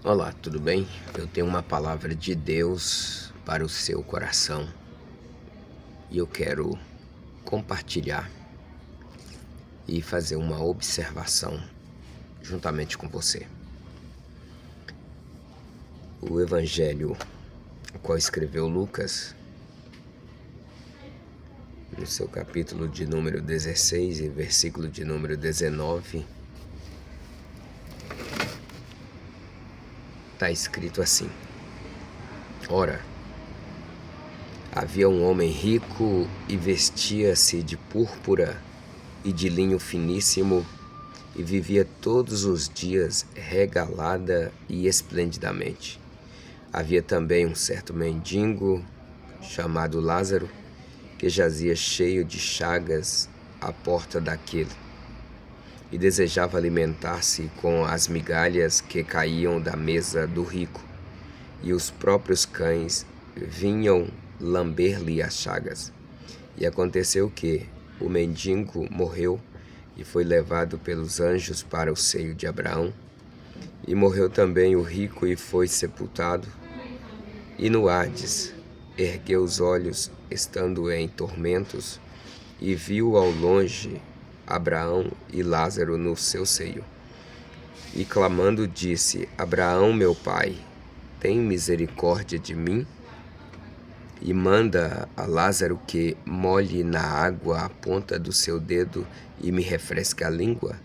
Olá, tudo bem? Eu tenho uma palavra de Deus para o seu coração e eu quero compartilhar e fazer uma observação juntamente com você. O Evangelho, o qual escreveu Lucas, no seu capítulo de número 16 e versículo de número 19, está escrito assim: Ora, havia um homem rico e vestia-se de púrpura e de linho finíssimo e vivia todos os dias regalada e esplendidamente. Havia também um certo mendigo chamado Lázaro, que jazia cheio de chagas à porta daquele, e desejava alimentar-se com as migalhas que caíam da mesa do rico, e os próprios cães vinham lamber-lhe as chagas. E aconteceu que o mendigo morreu e foi levado pelos anjos para o seio de Abraão. E morreu também o rico e foi sepultado. E no Hades ergueu os olhos, estando em tormentos, e viu ao longe Abraão e Lázaro no seu seio. E clamando disse: Abraão, meu pai, tem misericórdia de mim, e manda a Lázaro que molhe na água a ponta do seu dedo e me refresque a língua,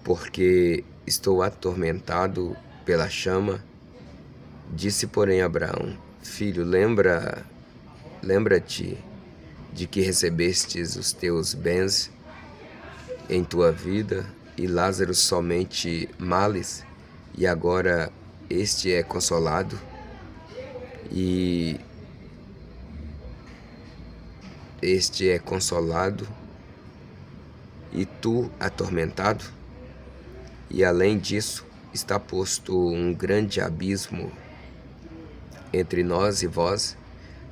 porque estou atormentado pela chama. Disse, porém, Abraão: Filho, lembra-te de que recebestes os teus bens em tua vida, e Lázaro somente males, e agora este é consolado, e tu atormentado. E além disso, está posto um grande abismo entre nós e vós,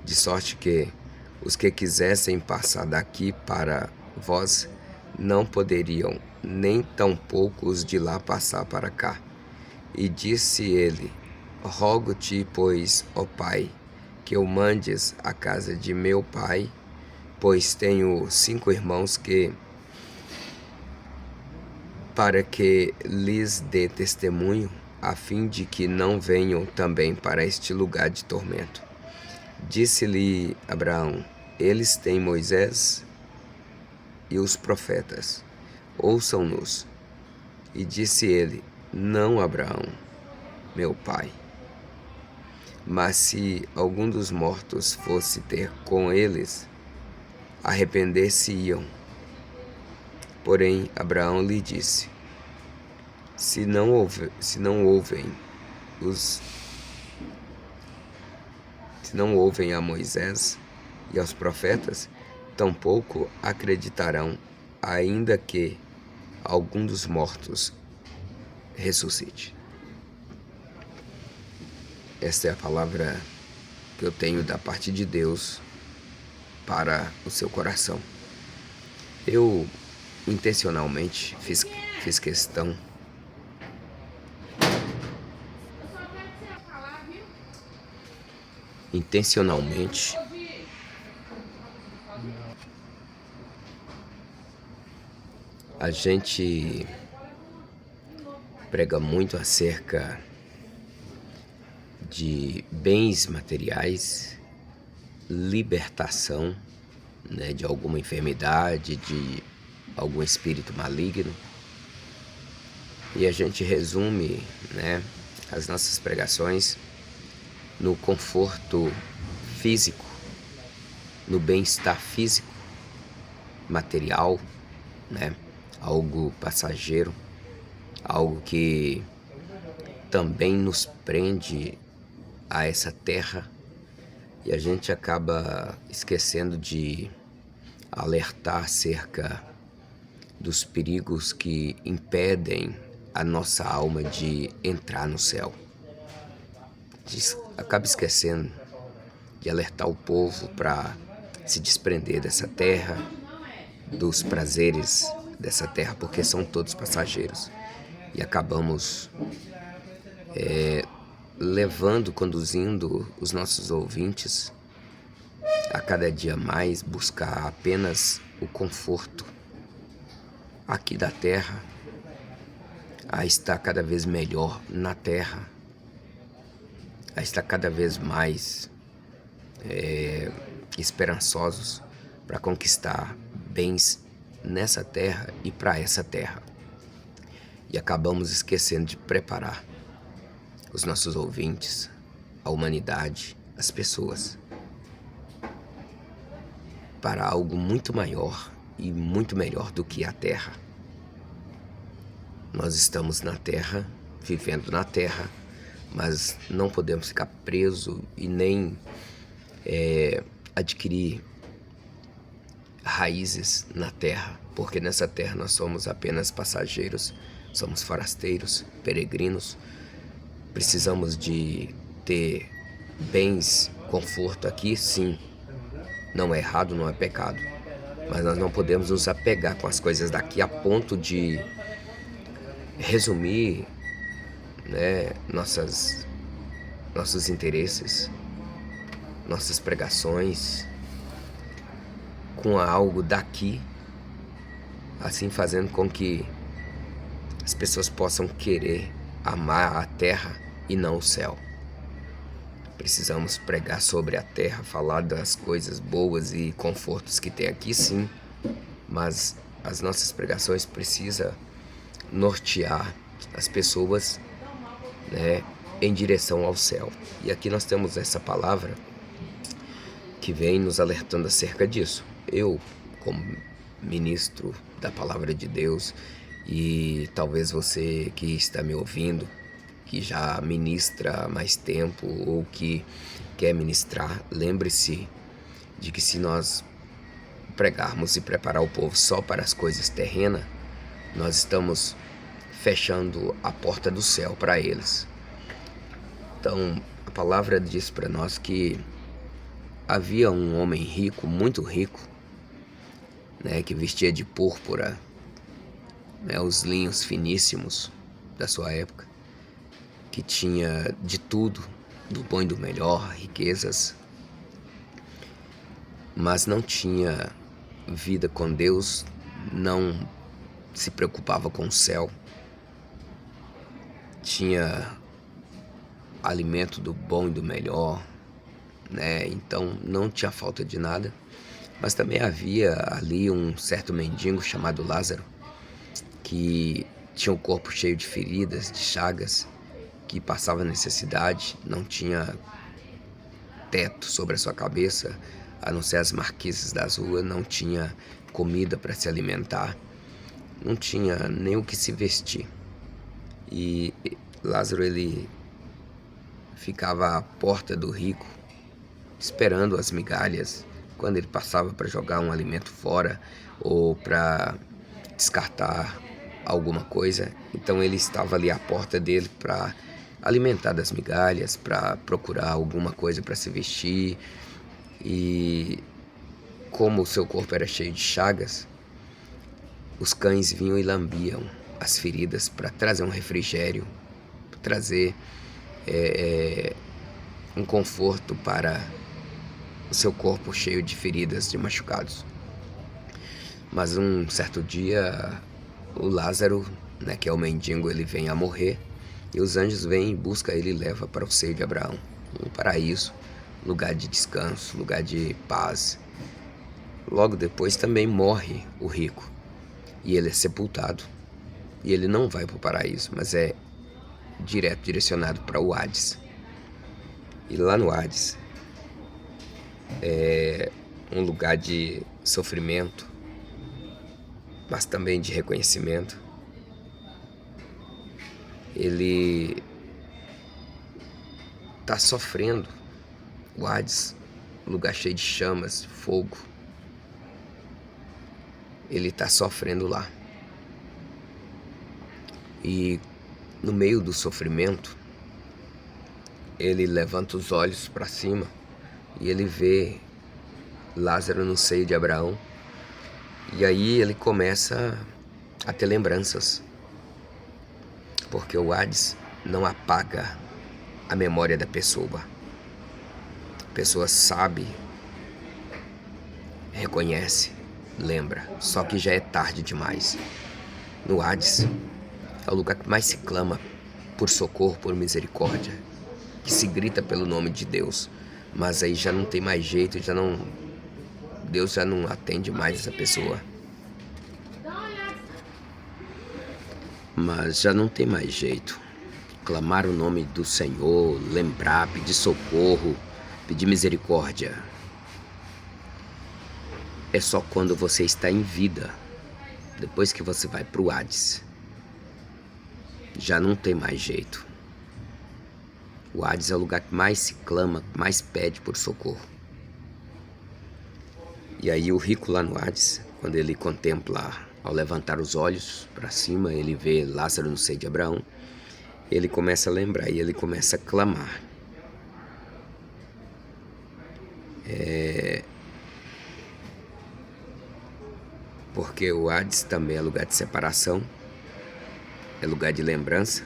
de sorte que os que quisessem passar daqui para vós não poderiam, nem tampouco os de lá passar para cá. E disse ele: Rogo-te, pois, ó Pai, que eu mandes à casa de meu pai, pois tenho 5 irmãos para que lhes dê testemunho, a fim de que não venham também para este lugar de tormento. Disse-lhe Abraão: Eles têm Moisés e os profetas, ouçam-nos. E disse ele: Não, Abraão, meu pai. Mas se algum dos mortos fosse ter com eles, arrepender-se-iam. Porém, Abraão lhe disse: Se não ouvem a Moisés e aos profetas, tampouco acreditarão, ainda que algum dos mortos ressuscite. Esta é a palavra que eu tenho da parte de Deus para o seu coração. Eu intencionalmente fiz questão a gente prega muito acerca de bens materiais, libertação, né, de alguma enfermidade, de algum espírito maligno. E a gente resume, né, as nossas pregações no conforto físico, no bem-estar físico, material, né, algo passageiro, algo que também nos prende a essa terra, e a gente acaba esquecendo de alertar acerca dos perigos que impedem a nossa alma de entrar no céu. Acaba esquecendo de alertar o povo para se desprender dessa terra, dos prazeres dessa terra, porque são todos passageiros. E acabamos levando, conduzindo os nossos ouvintes a cada dia mais buscar apenas o conforto aqui da terra, a estar cada vez melhor na terra, a estar cada vez mais esperançosos para conquistar bens nessa terra e para essa terra. E acabamos esquecendo de preparar os nossos ouvintes, a humanidade, as pessoas, para algo muito maior e muito melhor do que a terra. Nós estamos na terra, vivendo na terra, mas não podemos ficar presos e nem adquirir raízes na terra, porque nessa terra nós somos apenas passageiros, somos forasteiros, peregrinos. Precisamos de ter bens, conforto aqui, sim. Não é errado, não é pecado. Mas nós não podemos nos apegar com as coisas daqui a ponto de resumir, nossos interesses, nossas pregações com algo daqui, assim fazendo com que as pessoas possam querer amar a terra e não o céu. Precisamos pregar sobre a terra, falar das coisas boas e confortos que tem aqui, sim, mas as nossas pregações precisam nortear as pessoas, em direção ao céu. E aqui nós temos essa palavra que vem nos alertando acerca disso. Eu, como ministro da palavra de Deus, e talvez você que está me ouvindo, que já ministra há mais tempo ou que quer ministrar, lembre-se de que se nós pregarmos e preparar o povo só para as coisas terrenas, nós estamos fechando a porta do céu para eles. Então, a palavra diz para nós que havia um homem rico, muito rico, que vestia de púrpura, os linhos finíssimos da sua época, que tinha de tudo, do bom e do melhor, riquezas, mas não tinha vida com Deus, não se preocupava com o céu, tinha alimento do bom e do melhor, então não tinha falta de nada. Mas também havia ali um certo mendigo chamado Lázaro, que tinha o corpo cheio de feridas, de chagas, que passava necessidade, não tinha teto sobre a sua cabeça, a não ser as marquises das ruas, não tinha comida para se alimentar, não tinha nem o que se vestir. E Lázaro, ele ficava à porta do rico, esperando as migalhas, quando ele passava para jogar um alimento fora ou para descartar alguma coisa. Então ele estava ali à porta dele para alimentar das migalhas, para procurar alguma coisa para se vestir. E como o seu corpo era cheio de chagas, os cães vinham e lambiam as feridas para trazer um refrigério, para trazer um conforto para o seu corpo cheio de feridas, de machucados. Mas um certo dia, o Lázaro, que é o mendigo, ele vem a morrer, e os anjos vêm e buscam ele e levam para o seio de Abraão, um paraíso, lugar de descanso, lugar de paz. Logo depois também morre o rico, e ele é sepultado, e ele não vai para o paraíso, mas é direcionado para o Hades. E lá no Hades é um lugar de sofrimento, mas também de reconhecimento. Ele está sofrendo. O Hades, lugar cheio de chamas, fogo. Ele está sofrendo lá. E no meio do sofrimento, ele levanta os olhos para cima e ele vê Lázaro no seio de Abraão. E aí ele começa a ter lembranças, porque o Hades não apaga a memória da pessoa. A pessoa sabe, reconhece, lembra, só que já é tarde demais. No Hades é o lugar que mais se clama por socorro, por misericórdia, que se grita pelo nome de Deus, mas aí já não tem mais jeito, Deus já não atende mais essa pessoa. Mas já não tem mais jeito. Clamar o nome do Senhor, lembrar, pedir socorro, pedir misericórdia, é só quando você está em vida. Depois que você vai para o Hades, já não tem mais jeito. O Hades é o lugar que mais se clama, mais pede por socorro. E aí o rico lá no Hades, quando ele contempla, ao levantar os olhos para cima, ele vê Lázaro no seio de Abraão, ele começa a lembrar e ele começa a clamar. Porque o Hades também é lugar de separação, é lugar de lembrança.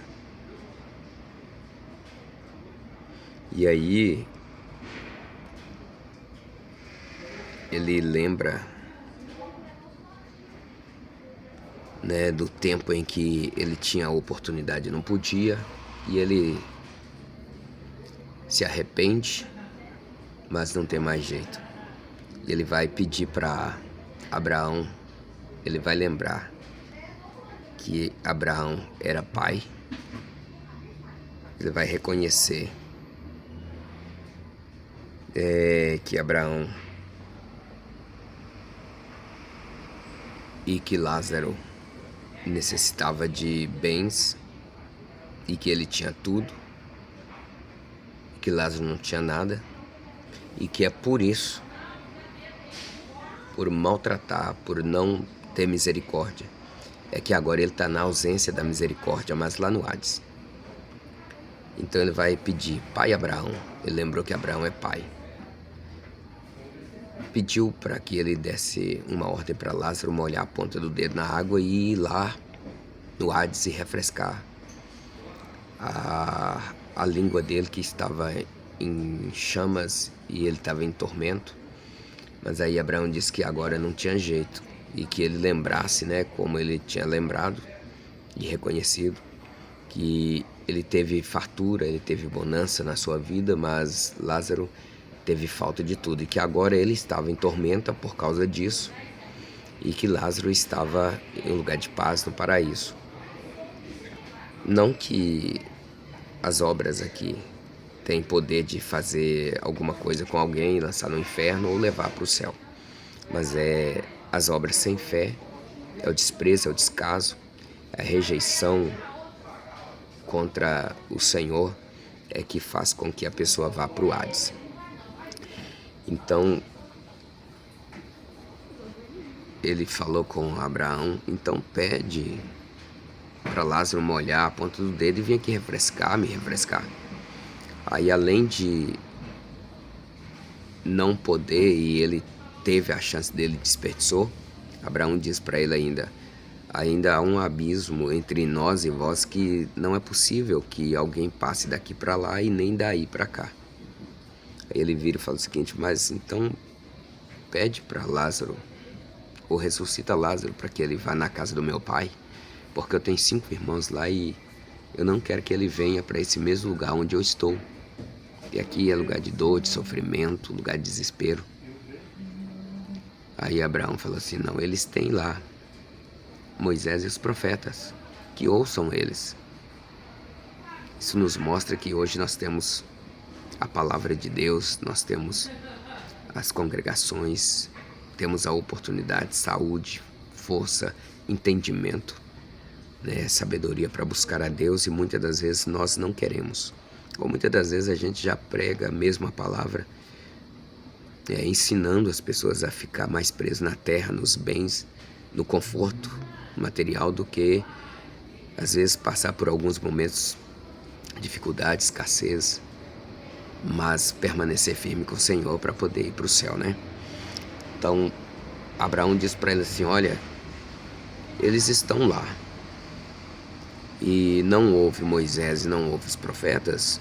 E aí ele lembra, né, do tempo em que ele tinha a oportunidade e não podia, e ele se arrepende, mas não tem mais jeito. Ele vai pedir para Abraão, ele vai lembrar que Abraão era pai, ele vai reconhecer que Abraão e que Lázaro necessitava de bens e que ele tinha tudo, que Lázaro não tinha nada, e que é por isso, por maltratar, por não ter misericórdia, é que agora ele está na ausência da misericórdia, mas lá no Hades. Então ele vai pedir, pai Abraão, ele lembrou que Abraão é pai. Pediu para que ele desse uma ordem para Lázaro molhar a ponta do dedo na água e ir lá no Hades e refrescar a língua dele, que estava em chamas e ele estava em tormento. Mas aí Abraão disse que agora não tinha jeito e que ele lembrasse, né, como ele tinha lembrado e reconhecido que ele teve fartura, ele teve bonança na sua vida, mas Lázaro teve falta de tudo, e que agora ele estava em tormenta por causa disso, e que Lázaro estava em um lugar de paz no paraíso. Não que as obras aqui têm poder de fazer alguma coisa com alguém, lançar no inferno ou levar para o céu, mas as obras sem fé, é o desprezo, é o descaso, é a rejeição contra o Senhor, é que faz com que a pessoa vá para o Hades. Então, ele falou com Abraão, então pede para Lázaro molhar a ponta do dedo e vir aqui me refrescar. Aí, além de não poder, e ele teve a chance dele, desperdiçou, Abraão diz para ele ainda há um abismo entre nós e vós que não é possível que alguém passe daqui para lá e nem daí para cá. Aí ele vira e fala o seguinte, mas então pede para Lázaro, ou ressuscita Lázaro para que ele vá na casa do meu pai, porque eu tenho 5 irmãos lá e eu não quero que ele venha para esse mesmo lugar onde eu estou. E aqui é lugar de dor, de sofrimento, lugar de desespero. Aí Abraão falou assim, não, eles têm lá Moisés e os profetas, que ouçam eles. Isso nos mostra que hoje nós temos a palavra de Deus, nós temos as congregações, temos a oportunidade, saúde, força, entendimento, né, sabedoria para buscar a Deus, e muitas das vezes nós não queremos. Ou muitas das vezes a gente já prega a mesma palavra, ensinando as pessoas a ficar mais presas na terra, nos bens, no conforto material, do que às vezes passar por alguns momentos de dificuldade, escassez, mas permanecer firme com o Senhor para poder ir para o céu, né? Então, Abraão diz para ele assim, olha, eles estão lá, e não ouve Moisés e não ouve os profetas,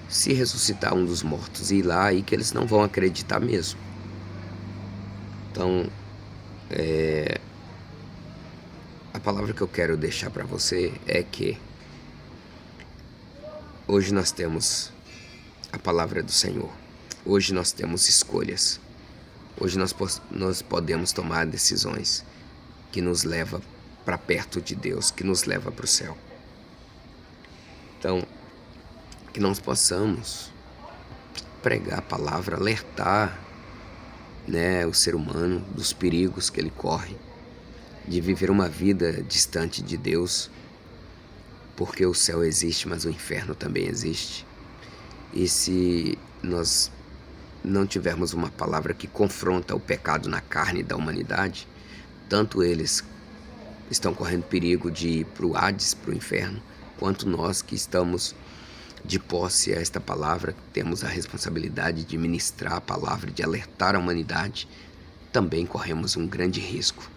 se ressuscitar um dos mortos e ir lá, aí que eles não vão acreditar mesmo. Então, a palavra que eu quero deixar para você é que hoje nós temos a palavra do Senhor. Hoje nós temos escolhas. Hoje nós podemos tomar decisões que nos levam para perto de Deus, que nos leva para o céu. Então, que nós possamos pregar a palavra, alertar, o ser humano dos perigos que ele corre, de viver uma vida distante de Deus, porque o céu existe, mas o inferno também existe. E se nós não tivermos uma palavra que confronta o pecado na carne da humanidade, tanto eles estão correndo perigo de ir para o Hades, para o inferno, quanto nós que estamos de posse a esta palavra, temos a responsabilidade de ministrar a palavra, de alertar a humanidade, também corremos um grande risco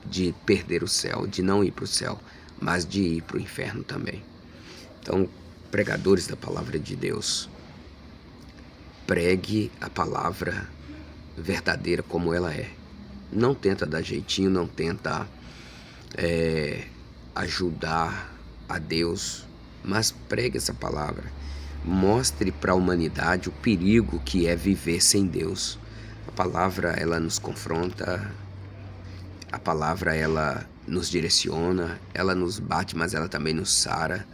de perder o céu, de não ir para o céu, mas de ir para o inferno também. Então, pregadores da palavra de Deus, pregue a palavra verdadeira como ela é. Não tenta dar jeitinho, não tenta ajudar a Deus, mas pregue essa palavra. Mostre para a humanidade o perigo que é viver sem Deus. A palavra, ela nos confronta, a palavra, ela nos direciona, ela nos bate, mas ela também nos sara.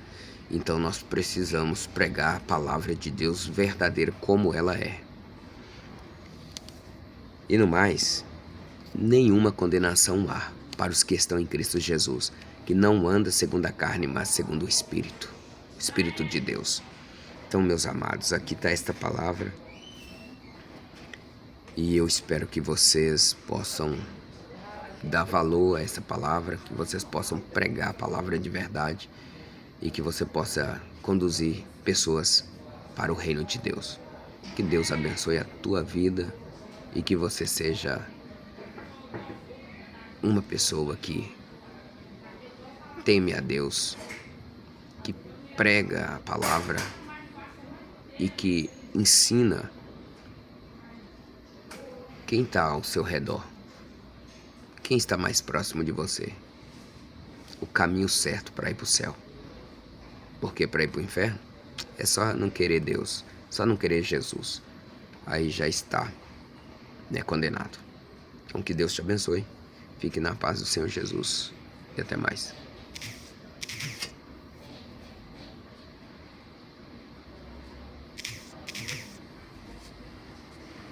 Então nós precisamos pregar a palavra de Deus verdadeira como ela é. E no mais, nenhuma condenação há para os que estão em Cristo Jesus, que não anda segundo a carne, mas segundo o Espírito, o Espírito de Deus. Então, meus amados, aqui está esta palavra, e eu espero que vocês possam dar valor a essa palavra, que vocês possam pregar a palavra de verdade e que você possa conduzir pessoas para o reino de Deus. Que Deus abençoe a tua vida e que você seja uma pessoa que teme a Deus, que prega a palavra e que ensina quem está ao seu redor, quem está mais próximo de você, o caminho certo para ir para o céu. Porque para ir para o inferno é só não querer Deus, só não querer Jesus. Aí já está, condenado. Então que Deus te abençoe. Fique na paz do Senhor Jesus. E até mais.